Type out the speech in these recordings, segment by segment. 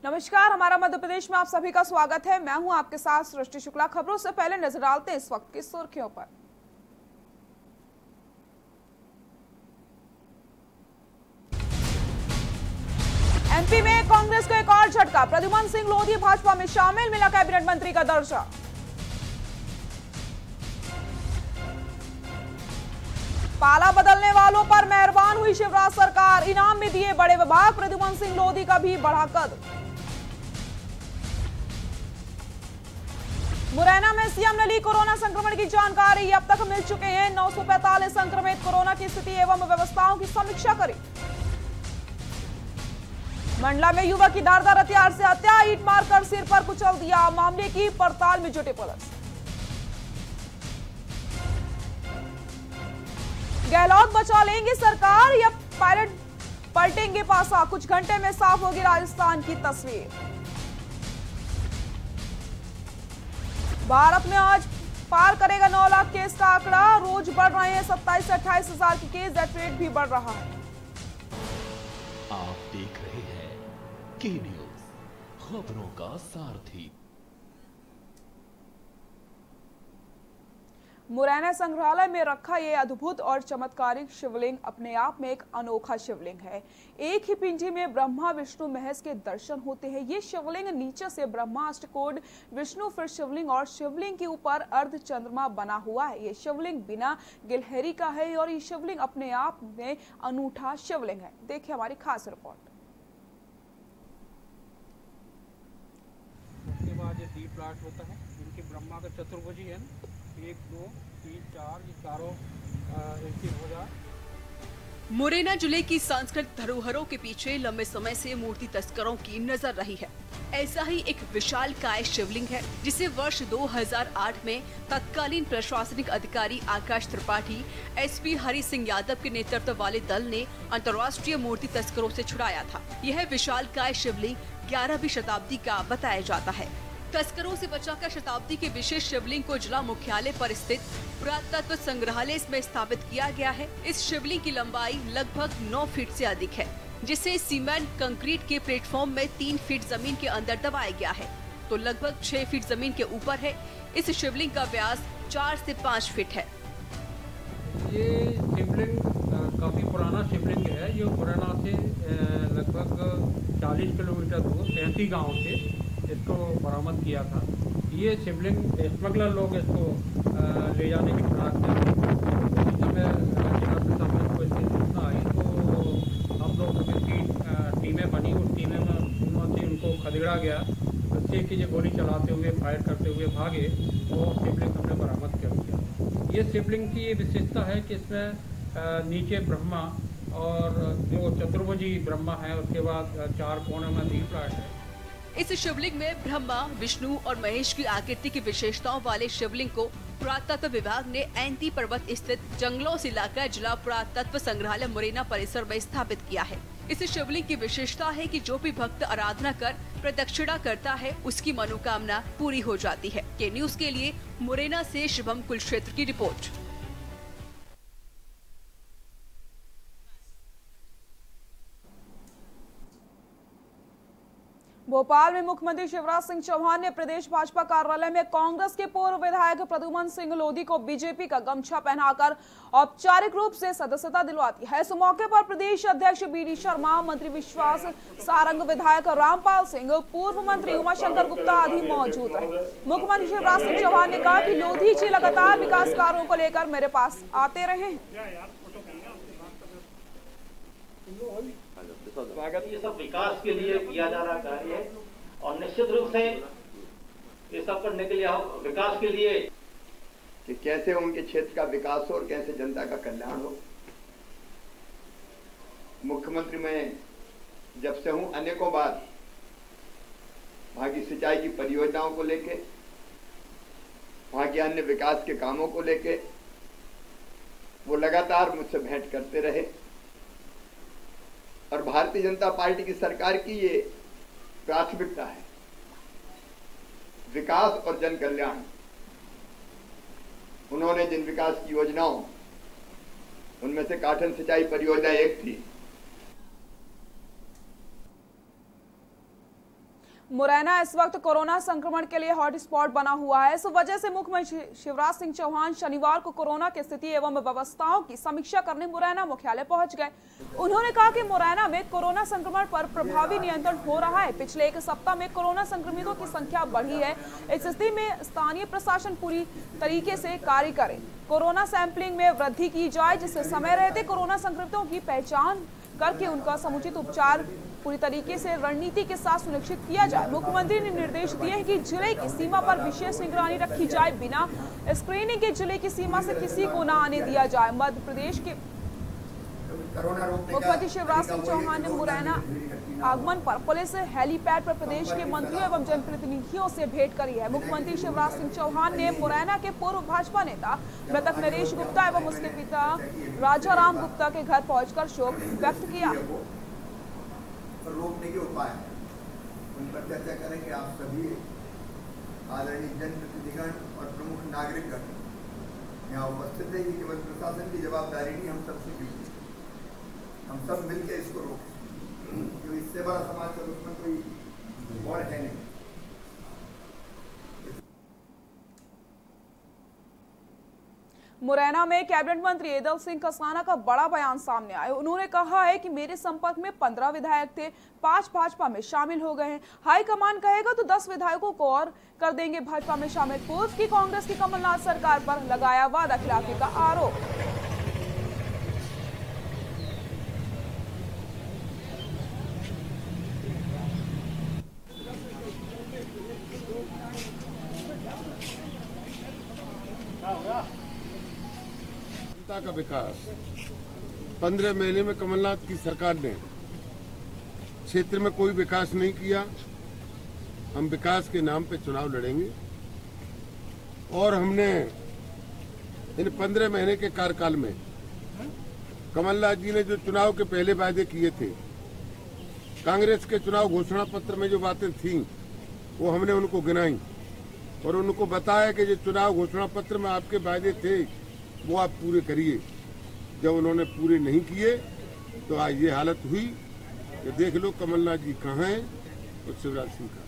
नमस्कार, हमारा मध्य प्रदेश में आप सभी का स्वागत है। मैं हूं आपके साथ सृष्टि शुक्ला। खबरों से पहले नजर डालते हैं इस वक्त की सुर्खियों पर। एमपी में कांग्रेस को एक और झटका, प्रद्युमन सिंह लोधी भाजपा में शामिल, मिला कैबिनेट मंत्री का दर्जा। पाला बदलने वालों पर मेहरबान हुई शिवराज सरकार, इनाम में दिए बड़े विभाग, प्रद्युमन सिंह लोधी का भी बढ़ा कद। मुरैना में सीएम ने ली कोरोना संक्रमण की जानकारी, अब तक मिल चुके हैं 945 संक्रमित, कोरोना की स्थिति एवं व्यवस्थाओं की समीक्षा करी। मंडला में युवक की धारदार हथियार से हत्या, ईंट मारकर सिर पर कुचल दिया, मामले की पड़ताल में जुटी पुलिस। गहलोत बचा लेंगे सरकार या पायलट पलटेंगे पासा, कुछ घंटे में साफ होगी राजस्थान की तस्वीर। भारत में आज पार करेगा 9 लाख केस का आंकड़ा, रोज बढ़ रहे हैं 27 से 28 हजार के केस, डेथ रेट भी बढ़ रहा है। आप देख रहे हैं के न्यूज, खबरों का सारथी। मुरैना संग्रहालय में रखा ये अद्भुत और चमत्कारिक शिवलिंग अपने आप में एक अनोखा शिवलिंग है। एक ही पिंडी में ब्रह्मा विष्णु महेश के दर्शन होते हैं। ये शिवलिंग नीचे से ब्रह्मा, अष्टकोण विष्णु, फिर शिवलिंग और शिवलिंग के ऊपर अर्ध चंद्रमा बना हुआ है। ये शिवलिंग बिना गिलहरी का है और ये शिवलिंग अपने आप में अनूठा शिवलिंग है। देखिए हमारी खास रिपोर्ट। उसके बाद ये दीप प्लाट होता है, इनके ब्रह्मा का चतुर्भुजी है, 1 2 3 4, ये चारों एक ही हो जाए। मुरैना जिले की सांस्कृतिक धरोहरों के पीछे लंबे समय से मूर्ति तस्करों की नजर रही है। ऐसा ही एक विशालकाय शिवलिंग है जिसे वर्ष 2008 में तत्कालीन प्रशासनिक अधिकारी आकाश त्रिपाठी, एसपी हरि सिंह यादव के नेतृत्व वाले दल ने अंतर्राष्ट्रीय मूर्ति तस्करों से छुड़ाया था। यह विशालकाय शिवलिंग 11वीं शताब्दी का बताया जाता है। तस्करों से बचाकर शताब्दी के विशेष शिवलिंग को जिला मुख्यालय पर स्थित पुरातत्व संग्रहालय में स्थापित किया गया है। इस शिवलिंग की लंबाई लगभग 9 फीट से अधिक है, जिसे सीमेंट कंक्रीट के प्लेटफॉर्म में 3 फीट जमीन के अंदर दबाया गया है, तो लगभग 6 फीट जमीन के ऊपर है। इस शिवलिंग का व्यास 4 से 5 फीट है। ये शिवलिंग काफी पुराना शिवलिंग है। ये मुरैना से लगभग 40 किलोमीटर दूर 33 गाँव से इसको बरामद किया था। ये शिवलिंग स्मगलर लोग इसको ले जाने की प्रयास किया। उस समय जिला प्रशासन को इसकी सूचना आई तो हम लोग की टीमें बनी, उस टीमें में से उनको खदेड़ा गया, जिससे कि ये गोली चलाते हुए फायर करते हुए भागे, वो शिवलिंग हमने बरामद कर दिया। ये शिवलिंग की ये विशेषता है कि इसमें नीचे ब्रह्मा और जो चतुर्भुजी ब्रह्मा है, उसके बाद 4 कोणों में दीप प्लाट है। इस शिवलिंग में ब्रह्मा, विष्णु और महेश की आकृति की विशेषताओं वाले शिवलिंग को पुरातत्व विभाग ने एंती पर्वत स्थित जंगलों से लाकर जिला पुरातत्व संग्रहालय मुरैना परिसर में स्थापित किया है। इस शिवलिंग की विशेषता है कि जो भी भक्त आराधना कर प्रदक्षिणा करता है, उसकी मनोकामना पूरी हो जाती है। के न्यूज के लिए मुरैना से शुभम कुलक्षेत्र की रिपोर्ट। भोपाल में मुख्यमंत्री शिवराज सिंह चौहान ने प्रदेश भाजपा कार्यालय में कांग्रेस के पूर्व विधायक प्रद्युमन सिंह लोधी को बीजेपी का गमछा पहनाकर औपचारिक रूप से सदस्यता दिलवा दी है। इस मौके पर प्रदेश अध्यक्ष बीडी शर्मा, मंत्री विश्वास सारंग, विधायक रामपाल सिंह, पूर्व मंत्री उमाशंकर गुप्ता आदि मौजूद रहे। मुख्यमंत्री शिवराज सिंह चौहान ने कहा कि लोधी जी लगातार विकास कार्यों को लेकर मेरे पास आते रहे हैं। ये सब विकास के लिए किया जा रहा कार्य है और निश्चित रूप से ये सब करने के लिए हम विकास के लिए कि कैसे उनके क्षेत्र का विकास हो और कैसे जनता का कल्याण हो। मुख्यमंत्री में जब से हूं, अनेकों बार वहां की सिंचाई की परियोजनाओं को लेके, वहां के अन्य विकास के कामों को लेके वो लगातार मुझसे भेंट करते रहे और भारतीय जनता पार्टी की सरकार की ये प्राथमिकता है, विकास और जन कल्याण। उन्होंने जिन विकास की योजनाओं, उनमें से काठन सिंचाई परियोजना एक थी। मुरैना इस वक्त कोरोना संक्रमण के लिए हॉटस्पॉट बना हुआ है। इस वजह से मुख्यमंत्री शिवराज सिंह चौहान शनिवार को कोरोना की स्थिति एवं व्यवस्थाओं की समीक्षा करने मुरैना मुख्यालय पहुंच गए। उन्होंने कहा कि मुरैना में कोरोना संक्रमण पर प्रभावी नियंत्रण हो रहा है। पिछले एक सप्ताह में कोरोना संक्रमितों की संख्या बढ़ी है। इस स्थिति में स्थानीय प्रशासन पूरी तरीके से कार्य करे, कोरोना सैंपलिंग में वृद्धि की जाए, जिससे समय रहते कोरोना संक्रमितों की पहचान करके उनका समुचित उपचार पूरी तरीके से रणनीति के साथ सुनिश्चित किया जाए। मुख्यमंत्री ने निर्देश दिए हैं कि जिले की सीमा पर विशेष निगरानी रखी जाए, बिना स्क्रीनिंग के जिले की सीमा से किसी को न आने दिया जाए। मध्य प्रदेश के मुख्यमंत्री शिवराज सिंह चौहान ने मुरैना आगमन पर पुलिस हेलीपैड पर प्रदेश के मंत्रियों एवं जनप्रतिनिधियों से भेंट करी है। मुख्यमंत्री शिवराज सिंह चौहान ने मुरैना के पूर्व भाजपा नेता मृतक नरेश गुप्ता एवं उसके पिता राजा राम गुप्ता के घर पहुंचकर शोक व्यक्त किया। रोकने के उपाय उन पर चर्चा करें कि आप सभी आदरणीय जनप्रतिनिधिगण और प्रमुख नागरिकगण यहाँ उपस्थित है। ये केवल प्रशासन की जवाबदारी नहीं, हम सबसे मिलकर हम सब मिलकर इसको रोकें, क्योंकि इससे बड़ा समाज का दुश्मन कोई और है नहीं। मुरैना में कैबिनेट मंत्री एदल सिंह कसाना का बड़ा बयान सामने आया। उन्होंने कहा है कि मेरे संपर्क में 15 विधायक थे, 5 भाजपा में शामिल हो गए हैं। हाईकमान कहेगा तो 10 विधायकों को और कर देंगे भाजपा में शामिल। पूर्व की कांग्रेस की कमलनाथ सरकार पर लगाया वादा खिलाफी का आरोप। का विकास 15 महीने में कमलनाथ की सरकार ने क्षेत्र में कोई विकास नहीं किया। हम विकास के नाम पे चुनाव लड़ेंगे और हमने इन 15 महीने के कार्यकाल में कमलनाथ जी ने जो चुनाव के पहले वायदे किए थे, कांग्रेस के चुनाव घोषणा पत्र में जो बातें थीं वो हमने उनको गिनाई और उनको बताया कि जो चुनाव घोषणा पत्र में आपके वायदे थे वो आप पूरे करिए। जब उन्होंने पूरे नहीं किए तो आज ये हालत हुई कि देख लो कमलनाथ जी कहाँ हैं और शिवराज सिंह कहाँ।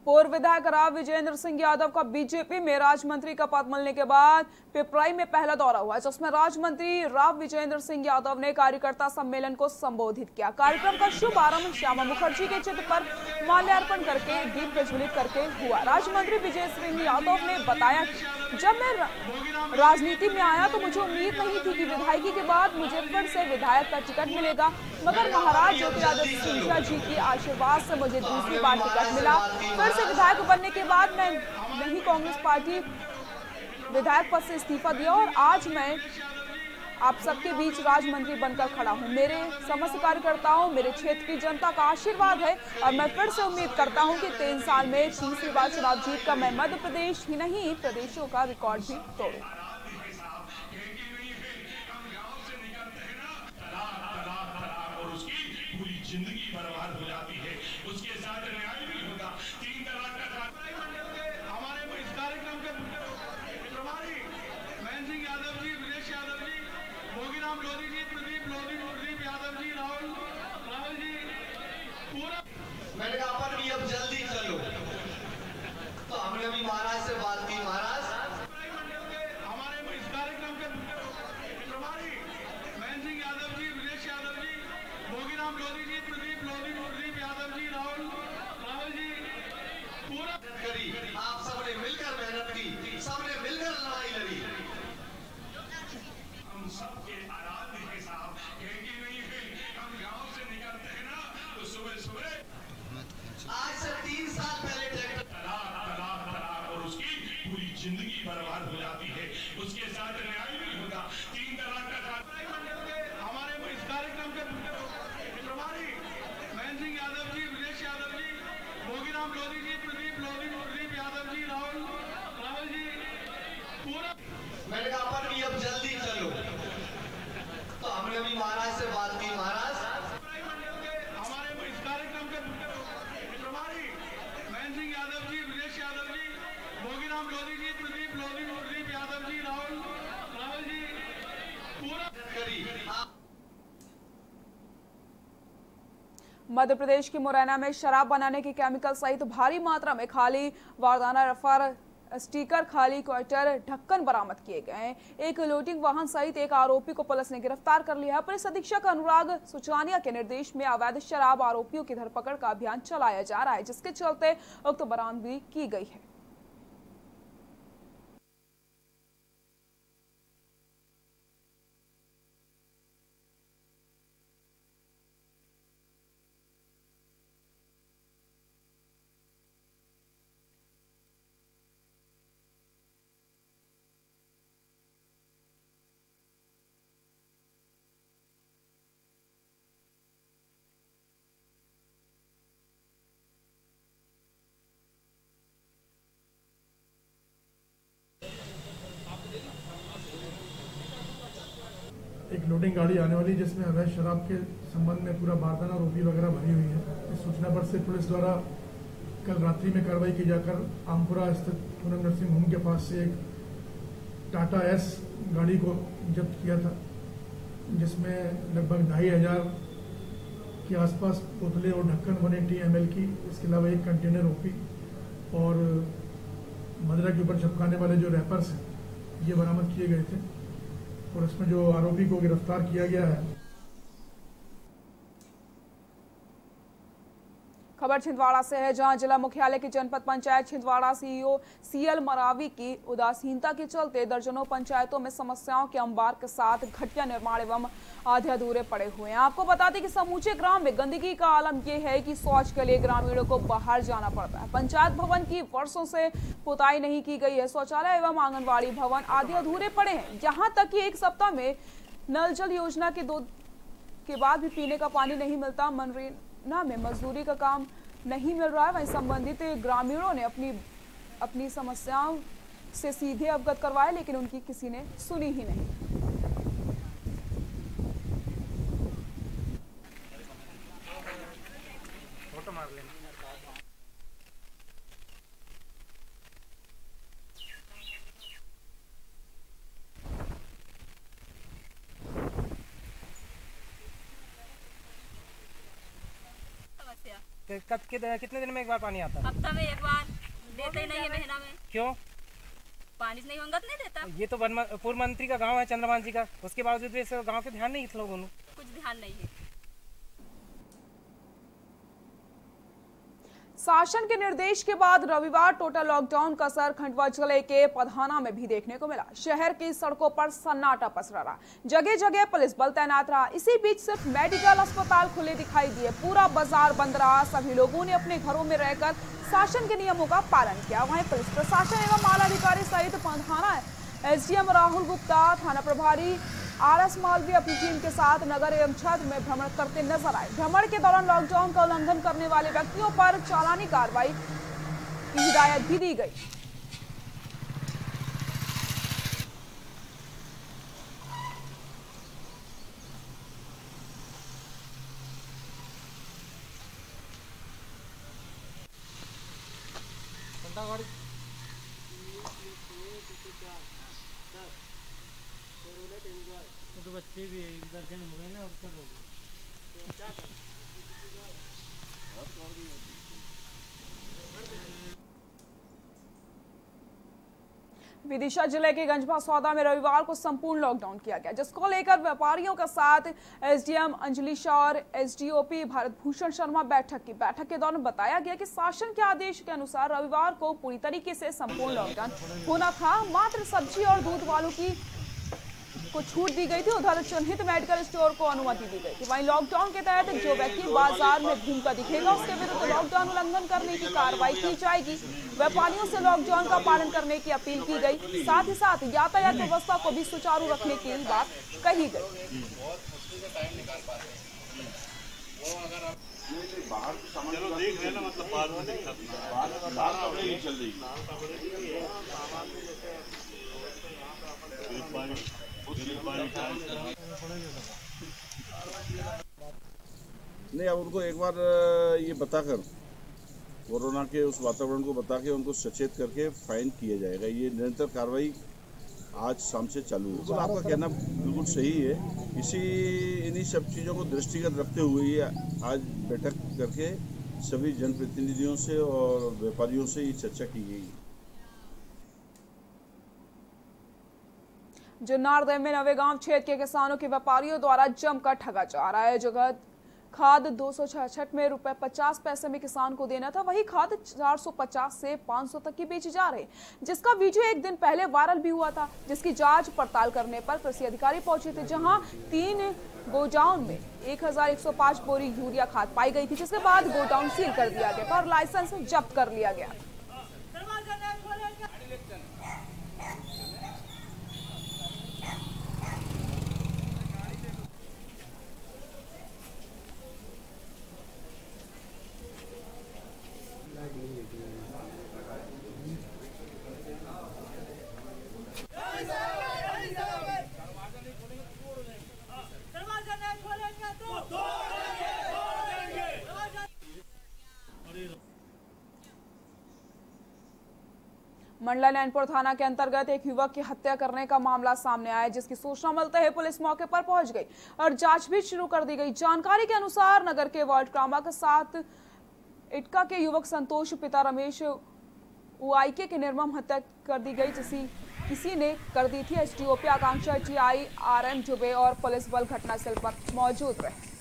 पूर्व विधायक राव विजेंद्र सिंह यादव का बीजेपी में राज्य मंत्री का पद मिलने के बाद पिपराई में पहला दौरा हुआ, जिसमें राज्य मंत्री राव विजेंद्र सिंह यादव ने कार्यकर्ता सम्मेलन को संबोधित किया। कार्यक्रम का शुभारंभ श्यामा मुखर्जी के चित्र पर माल्यार्पण करके दीप प्रज्वलित करके हुआ। राज्य मंत्री विजय सिंह यादव ने बताया कि जब मैं राजनीति में आया तो मुझे उम्मीद नहीं थी कि विधायकी के बाद मुझे फिर से विधायक का टिकट मिलेगा, मगर महाराज ज्योतिरादित्य सिंधिया जी के आशीर्वाद से मुझे दूसरी बार टिकट मिला। फिर से विधायक बनने के बाद मैं नहीं कांग्रेस पार्टी विधायक पद से इस्तीफा दिया और आज मैं आप सबके बीच राज्य मंत्री बनकर खड़ा हूं। मेरे समस्त कार्यकर्ताओं, मेरे क्षेत्र की जनता का आशीर्वाद है और मैं फिर से उम्मीद करता हूं कि 3 साल में तीसरी बार चुनाव जीत कर मैं मध्य प्रदेश ही नहीं प्रदेशों का रिकॉर्ड भी तोड़ूं। मैंने कहा अपन भी अब जल्दी चलो, तो हमने भी महाराज से बात की। महाराज हमारे इस कार्यक्रम के प्रभारी महेंद्र सिंह यादव जी, विदेश यादव जी, भोगीराम लोधी जी, प्रदीप यादव जी, राहुल जी पूरा करी। आप सबने मिलकर मेहनत की, सबने मिलकर लड़ाई लड़ी। हम सबके आराध्य के साथ नहीं है, हम गांव से निकलते हैं ना तो सुबह सुबह आज से 3 साल पहले ट्रैक्टर तलाक और उसकी पूरी जिंदगी बर्बाद हो जाती है, उसके साथ न्याय नहीं होता। 3 तलाक का हमारे इस कार्यक्रम के प्रभारी महेंद्र सिंह यादव जी, विदेश यादव जी, भोगीराम लोधी जी, प्रदीप यादव जी, राहुल जी पूरा। मैंने कहा अपन भी अब जल्दी चलो, तो हमने भी महाराज से बात की। महाराज हमारे इस कार्यक्रम के प्रभारी महेंद्र सिंह यादव जी, विदेश यादव जी, भोगीराम लोधी जी, प्रदीप यादव जी, राहुल जी पूरा करी। मध्य प्रदेश के मुरैना में शराब बनाने के केमिकल सहित भारी मात्रा में खाली वारदाना रफर स्टिकर, खाली क्वार्टर, ढक्कन बरामद किए गए। एक लोडिंग वाहन सहित एक आरोपी को पुलिस ने गिरफ्तार कर लिया है। पुलिस अधीक्षक अनुराग सुचानिया के निर्देश में अवैध शराब आरोपियों की धरपकड़ का अभियान चलाया जा रहा है, जिसके चलते उक्त बरामदगी की गई है। एक लोडिंग गाड़ी आने वाली जिसमें अवैध शराब के संबंध में पूरा बारदाना, रोपी वगैरह भरी हुई है। इस सूचना पर से पुलिस द्वारा कल रात्रि में कार्रवाई की जाकर आमपुरा स्थित पूनम नर्सिंग होम के पास से एक टाटा एस गाड़ी को जब्त किया था, जिसमें लगभग 2500 के आसपास बोतलें और ढक्कन 180 ml की, इसके अलावा एक कंटेनर ओपी और मदिरा के ऊपर चिपकाने वाले जो रैपर्स हैं ये बरामद किए गए थे और इसमें जो आरोपी को गिरफ्तार किया गया है। खबर छिंदवाड़ा से है, जहां जिला मुख्यालय की जनपद पंचायत छिंदवाड़ा सीईओ सीएल मरावी की उदासीनता के चलते दर्जनों पंचायतों में समस्याओं के अंबार के साथ घटिया निर्माण एवं आधे अधूरे पड़े हुए हैं। आपको बता दें कि समूचे ग्राम में गंदगी का आलम यह है कि शौच के लिए ग्रामीणों को बाहर जाना पड़ता है। पंचायत भवन की वर्षों से पुताई नहीं की गई है। शौचालय एवं आंगनबाड़ी भवन आधे अधूरे पड़े हैं। यहाँ तक कि एक सप्ताह में नल जल योजना के बाद भी पीने का पानी नहीं मिलता। मनरेगा में मजदूरी का काम नहीं मिल रहा है। वहीं संबंधित ग्रामीणों ने अपनी समस्याओं से सीधे अवगत करवाए, लेकिन उनकी किसी ने सुनी ही नहीं। फोटो मार लेना। कितने दिन में एक बार पानी आता है? हफ्ता में एक बार, देते ही नहीं है महीना में। क्यों? पानी नहीं होगा तो नहीं देता। ये तो पूर्व मंत्री का गांव है, चंद्रमान जी का, उसके बावजूद भी गांव के ध्यान नहीं लोगों ने। कुछ ध्यान नहीं है। शासन के निर्देश के बाद रविवार टोटल लॉकडाउन का असर खंडवा जिले के पधाना में भी देखने को मिला। शहर की सड़कों पर सन्नाटा पसरा रहा, जगह जगह पुलिस बल तैनात रहा। इसी बीच सिर्फ मेडिकल अस्पताल खुले दिखाई दिए, पूरा बाजार बंद रहा। सभी लोगों ने अपने घरों में रहकर शासन के नियमों का पालन किया। वहीं पुलिस प्रशासन एवं आला अधिकारी सहित पधाना एसडीएम राहुल गुप्ता, थाना प्रभारी आरएस मालवी अपनी टीम के साथ नगर एवं क्षेत्र में भ्रमण करते नजर आए। भ्रमण के दौरान लॉकडाउन का उल्लंघन करने वाले व्यक्तियों पर चालानी कार्रवाई की हिदायत भी दी गई। तो बच्चे भी दर्जन हो गए ना, और सब हो विदिशा जिले के गंजवा सौदा में रविवार को संपूर्ण लॉकडाउन किया गया, जिसको लेकर व्यापारियों के साथ एसडीएम अंजलि शाह और एसडीओपी भारत भूषण शर्मा बैठक के दौरान बताया गया कि शासन के आदेश के अनुसार रविवार को पूरी तरीके से संपूर्ण लॉकडाउन होना था। मात्र सब्जी और दूध वालों को छूट दी गई थी। उधर चिन्हित मेडिकल स्टोर को अनुमति दी गई थी। वहीं लॉकडाउन के तहत जो व्यक्ति बाजार में घूमकर दिखेगा उसके विरुद्ध लॉकडाउन उल्लंघन करने की कार्रवाई की जाएगी। व्यापारियों से लॉकडाउन का पालन करने की अपील की गई। साथ ही साथ यातायात व्यवस्था को भी सुचारू रखने की बात कही गई। चलो देख रहे ना, मतलब नहीं, अब उनको एक बार ये बताकर, कोरोना के उस वातावरण को बता के उनको सचेत करके फाइन किया जाएगा। ये निरंतर कार्रवाई आज शाम से चालू है। तो आपका कहना बिल्कुल बिल्कुल सही है। इन्हीं सब चीज़ों को दृष्टिगत रखते हुए ये आज बैठक करके सभी जनप्रतिनिधियों से और व्यापारियों से ये चर्चा की गई। जुन्नारदेव में नवेगांव क्षेत्र के किसानों के व्यापारियों द्वारा जमकर ठगा जा रहा है। जगह खाद 266 में ₹50 में किसान को देना था, वही खाद 450 से 500 तक की बेची जा रही, जिसका वीडियो एक दिन पहले वायरल भी हुआ था, जिसकी जांच पड़ताल करने पर कृषि अधिकारी पहुंचे थे, जहां 3 गोडाउन में 1105 बोरी यूरिया खाद पाई गई थी, जिसके बाद गोडाउन सील कर दिया गया और लाइसेंस जब्त कर लिया गया। मंडला नैनपुर थाना के अंतर्गत एक युवक की हत्या करने का मामला सामने आया, जिसकी सूचना मिलते ही पुलिस मौके पर पहुंच गई और जांच भी शुरू कर दी गई। जानकारी के अनुसार नगर के वार्ड क्रमांक 7 इटका के युवक संतोष पिता रमेश उआईके की निर्मम हत्या कर दी गई, किसी ने कर दी थी। एसडीओपी आकांक्षा टीआई आरएम दुबे और पुलिस बल घटनास्थल पर मौजूद रहे।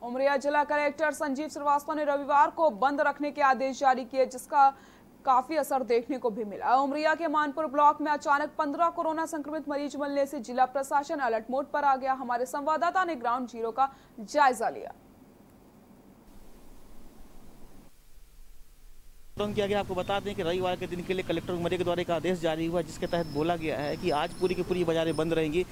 उमरिया जिला कलेक्टर संजीव श्रीवास्तव ने रविवार को बंद रखने के आदेश जारी किए, जिसका काफी असर देखने को भी मिला। उमरिया के मानपुर ब्लॉक में अचानक 15 कोरोना संक्रमित मरीज मिलने से जिला प्रशासन अलर्ट मोड पर आ गया। हमारे संवाददाता ने ग्राउंड जीरो का जायजा लिया। किया गया। आपको बता दें कि रविवार के दिन के लिए कलेक्टर उमरिया के द्वारा एक आदेश जारी हुआ, जिसके तहत बोला गया है कि आज पूरी की पूरी बाजारें बंद रहेंगी।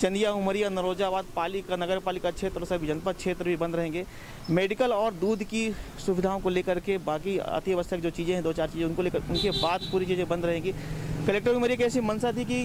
चंदिया, उमरिया, नरोजाबाद, पालिका, नगर पालिका क्षेत्र और सभी जनपद क्षेत्र भी बंद रहेंगे। मेडिकल और दूध की सुविधाओं को लेकर के बाकी अति आवश्यक जो चीज़ें हैं, 2-4 चीज़ें, उनको लेकर उनके बाद पूरी चीज़ें बंद रहेंगी। कलेक्टर उमरिया की ऐसी मंशा थी कि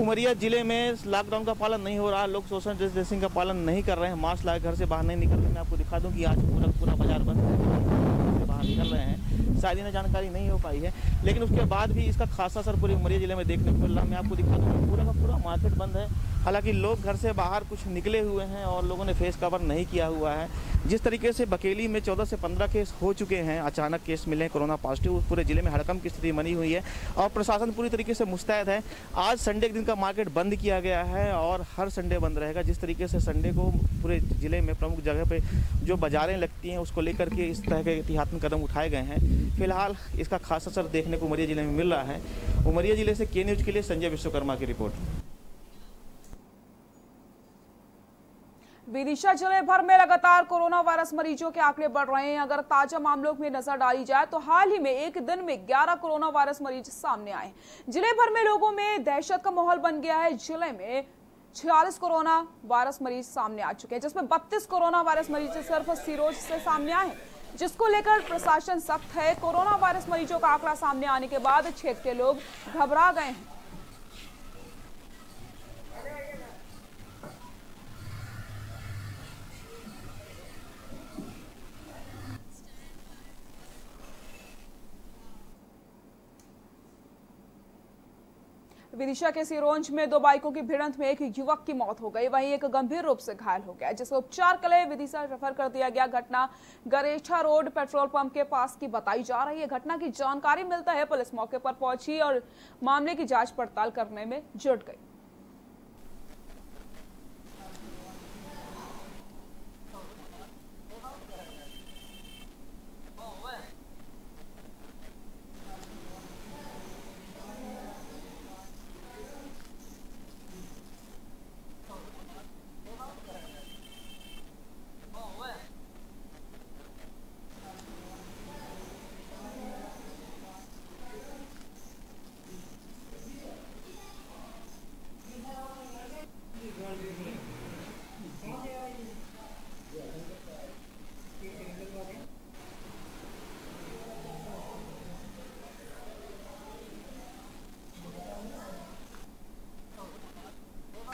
उमरिया जिले में लॉकडाउन का पालन नहीं हो रहा, लोग सोशल डिस्टेंसिंग का पालन नहीं कर रहे हैं, मास्क लगा घर से बाहर नहीं निकल रहे। मैं आपको दिखा दूँ कि आज पूरा बाजार बंद है, बाहर निकल रहे हैं। शायद इन्हें जानकारी नहीं हो पाई है, लेकिन उसके बाद भी इसका खासा असर पूरे उमरिया जिले में देखने को मिल रहा है। मैं आपको दिखा दूँ पूरा का पूरा मार्केट बंद है। हालांकि लोग घर से बाहर कुछ निकले हुए हैं और लोगों ने फेस कवर नहीं किया हुआ है। जिस तरीके से बकेली में 14 से 15 केस हो चुके हैं, अचानक केस मिले हैं कोरोना पॉजिटिव, पूरे जिले में हड़कंप की स्थिति बनी हुई है और प्रशासन पूरी तरीके से मुस्तैद है। आज संडे के दिन का मार्केट बंद किया गया है और हर संडे बंद रहेगा। जिस तरीके से संडे को पूरे जिले में प्रमुख जगह पे जो बाजारें लगती हैं, उसको लेकर के इस तरह के एहतियातन कदम उठाए गए हैं। फिलहाल इसका खास असर देखने को उमरिया जिले में मिल रहा है। उमरिया जिले से के न्यूज के लिए संजय विश्वकर्मा की रिपोर्ट। विदिशा जिले भर में लगातार कोरोना वायरस मरीजों के आंकड़े बढ़ रहे हैं। अगर ताजा मामलों में नजर डाली जाए तो हाल ही में एक दिन में 11 कोरोना वायरस मरीज सामने आए। जिले भर में लोगों में दहशत का माहौल बन गया है। जिले में 46 कोरोना वायरस मरीज सामने आ चुके हैं, जिसमें 32 कोरोना वायरस मरीज सिर्फ सिरोंज से सामने आए, जिसको लेकर प्रशासन सख्त है। कोरोना वायरस मरीजों का आंकड़ा सामने आने के बाद क्षेत्र के लोग घबरा गए हैं। विदिशा के सिरोंज में 2 बाइकों की भिड़ंत में एक युवक की मौत हो गई, वहीं एक गंभीर रूप से घायल हो गया, जिसे उपचार के लिए विदिशा रेफर कर दिया गया। घटना गरेठा रोड पेट्रोल पंप के पास की बताई जा रही है। घटना की जानकारी मिलता है पुलिस मौके पर पहुंची और मामले की जांच पड़ताल करने में जुट गई।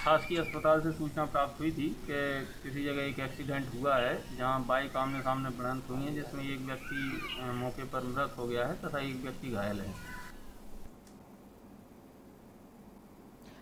शासकीय अस्पताल से सूचना प्राप्त हुई थी कि किसी जगह एक एक्सीडेंट हुआ है जहां बाइक आमने सामने भिड़ंत हुई है, जिसमें एक व्यक्ति मौके पर मृत हो गया है तथा एक व्यक्ति घायल है।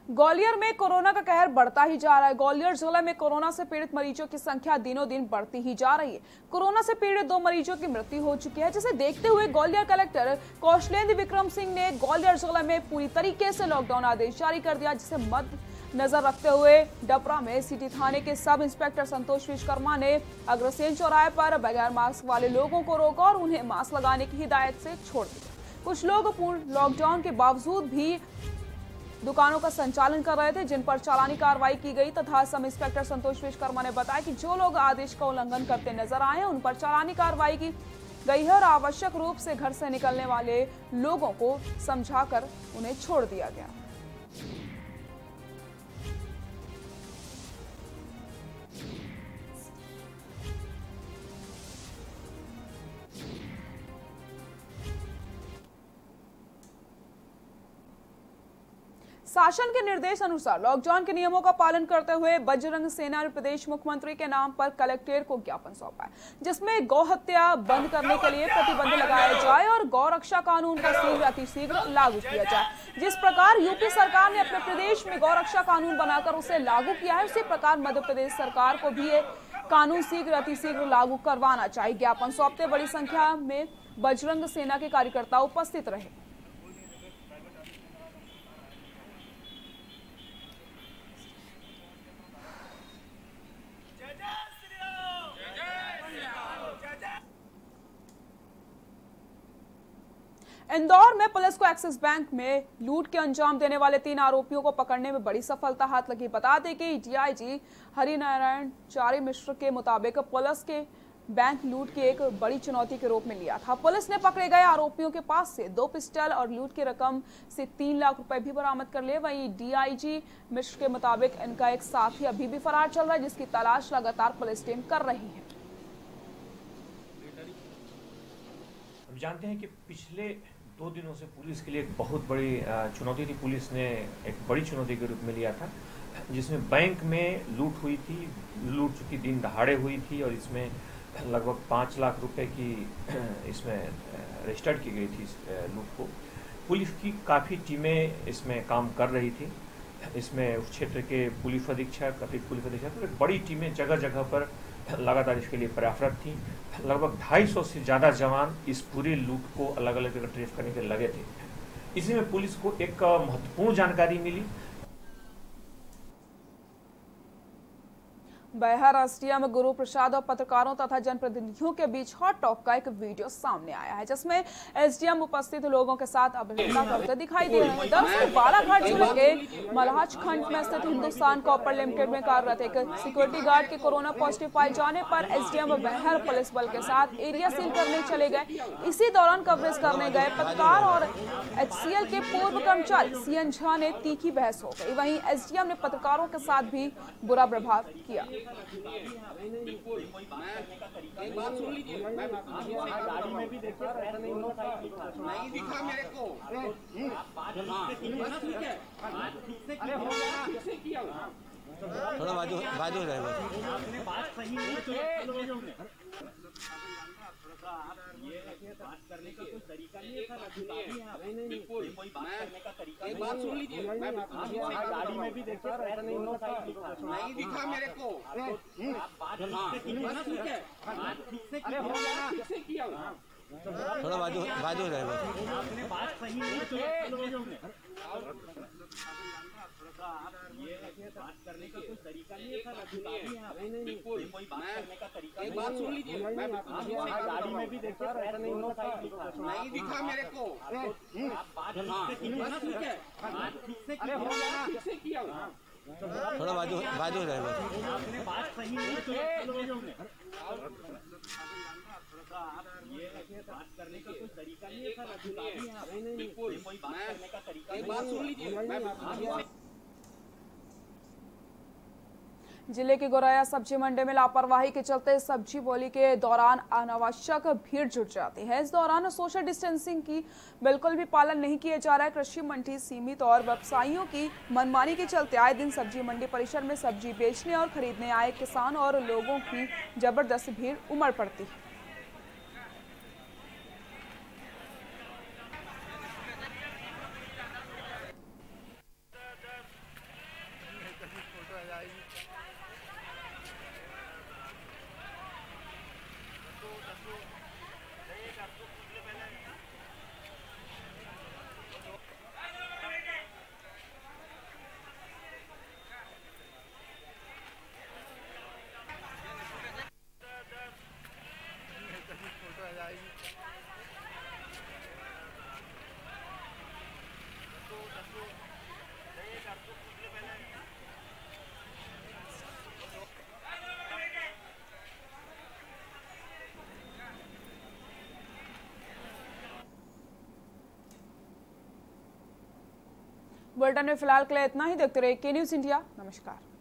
ग्वालियर में कोरोना का कहर बढ़ता ही जा रहा है। ग्वालियर जिले में कोरोना से पीड़ित मरीजों की संख्या दिनों दिन बढ़ती ही जा रही है। कोरोना से पीड़ित 2 मरीजों की मृत्यु हो चुकी है, जिसे देखते हुए ग्वालियर कलेक्टर कौशलेंद्र विक्रम सिंह ने ग्वालियर जिले में पूरी तरीके से लॉकडाउन आदेश जारी कर दिया, जिसे मद्देनजर रखते हुए डबरा में सिटी थाने के सब इंस्पेक्टर संतोष विश्वकर्मा ने अग्रसेन चौराहे पर बगैर मास्क वाले लोगों को रोका और उन्हें मास्क लगाने की हिदायत से छोड़ दिया। कुछ लोग पूर्ण लॉकडाउन के बावजूद भी दुकानों का संचालन कर रहे थे, जिन पर चालानी कार्रवाई की गई तथा सब इंस्पेक्टर संतोष विश्वकर्मा ने बताया कि जो लोग आदेश का उल्लंघन करते नजर आए हैं उन पर चालानी कार्रवाई की गई है और आवश्यक रूप से घर से निकलने वाले लोगों को समझाकर उन्हें छोड़ दिया गया। शासन के निर्देश अनुसार लॉकडाउन के नियमों का पालन करते हुए बजरंग सेना ने प्रदेश मुख्यमंत्री के नाम पर कलेक्ट्रेट को ज्ञापन सौंपा है, जिसमें गौ हत्या बंद करने के लिए प्रतिबंध लगाया जाए और गौ रक्षा कानून को शीघ्र अतिशीघ्र लागू किया जाए। जिस प्रकार यूपी सरकार ने अपने प्रदेश में गौ रक्षा कानून बनाकर उसे लागू किया है, उसी प्रकार मध्य प्रदेश सरकार को भी ये कानून शीघ्र अतिशीघ्र लागू करवाना चाहिए। ज्ञापन सौंपते बड़ी संख्या में बजरंग सेना के कार्यकर्ता उपस्थित रहे। इंदौर में पुलिस को एक्सिस बैंक में लूट के अंजाम देने वाले 3 आरोपियों को पकड़ने में बड़ी सफलता हाथ लगी। बता दें कि डीआईजी हरिनारायण चारी मिश्र के मुताबिक पुलिस के बैंक लूट की एक बड़ी चुनौती के रूप में लिया था। पुलिस ने पकड़े गए आरोपियों के पास से 2 पिस्टल और लूट की रकम से 3 लाख रुपए भी बरामद कर लिए। वहीं डीआईजी मिश्र के मुताबिक इनका एक साथी अभी भी फरार चल रहा है, जिसकी तलाश लगातार पुलिस टीम कर रही है। हम जानते हैं कि पिछले 2 दिनों से पुलिस के लिए एक बहुत बड़ी चुनौती थी। पुलिस ने एक बड़ी चुनौती के रूप में लिया था, जिसमें बैंक में लूट हुई थी, लूट चुकी दिन दहाड़े हुई थी और इसमें लगभग 5 लाख रुपए की इसमें रजिस्टर्ड की गई थी इस लूट को। पुलिस की काफ़ी टीमें इसमें काम कर रही थी। इसमें उस क्षेत्र के पुलिस अधीक्षक, अतिरिक्त पुलिस अधीक्षक, तो बड़ी टीमें जगह जगह पर लगातार इसके लिए प्रयासरत थी। लगभग 250 से ज़्यादा जवान इस पूरी लूट को अलग अलग जगह ट्रेस करने के लगे थे। इसी में पुलिस को एक महत्वपूर्ण जानकारी मिली। बिहार एसडीएम गुरु प्रसाद और पत्रकारों तथा जनप्रतिनिधियों के बीच हॉट टॉक का एक वीडियो सामने आया है, जिसमें एसडीएम उपस्थित लोगों के साथ अभिनंदन करते दिखाई दे रहे हैं। दरअसल बालाघाट जिले के मलहाज खंड में स्थित हिंदुस्तान कॉपर लिमिटेड में कार्यरत एक सिक्योरिटी गार्ड के कोरोना पॉजिटिव पाए जाने पर एसडीएम बिहार पुलिस बल के साथ एरिया सील करने चले गए। इसी दौरान कवरेज करने गए पत्रकार और एचसीएल के पूर्व कर्मचारी सीएन झा ने तीखी बहस हो गई। वहीं एसडीएम ने पत्रकारों के साथ भी बुरा व्यवहार किया। एक बात सुन लीजिए, मैं गाड़ी में भी देखा नहीं दिखा मेरे को। ठीक है, अरे हो गया, किसने किया? थोड़ा बाजू बाजू रहे आपने बात सही नहीं की। बात करने का कोई तरीका नहीं था। नहीं कोई बात करने का तरीका। एक बात सुन लीजिए, मैं गाड़ी में भी देखा नहीं दिखा मेरे को। ठीक है, अरे हो गया, किसने किया? थोड़ा बाजू रहे आपने बात सही नहीं की। बात करने का कोई तरीका नहीं था। नहीं कोई बात करने का तरीका। एक बात सुन लीजिए, मैं गाड़ी में भी देखा नहीं दिखा मेरे को। ठीक है, अरे हो गया, किसने किया? थोड़ा बाजू रहे आपने बात सही नहीं की। बात करने का कोई तरीका नहीं था। नहीं कोई बात करने का तरीका। एक बात सुन लीजिए, जिले की गोराया सब्जी मंडी में लापरवाही के चलते सब्जी बोली के दौरान अनावश्यक भीड़ जुट जाती है। इस दौरान सोशल डिस्टेंसिंग की बिल्कुल भी पालन नहीं किया जा रहा है। कृषि मंडी सीमित और व्यवसायियों की मनमानी के चलते आए दिन सब्जी मंडी परिसर में सब्जी बेचने और खरीदने आए किसान और लोगों की जबरदस्त भीड़ उमड़ पड़ती है। बुलेटिन में फिलहाल के लिए इतना ही। देखते रहिए के न्यूज़ इंडिया। नमस्कार।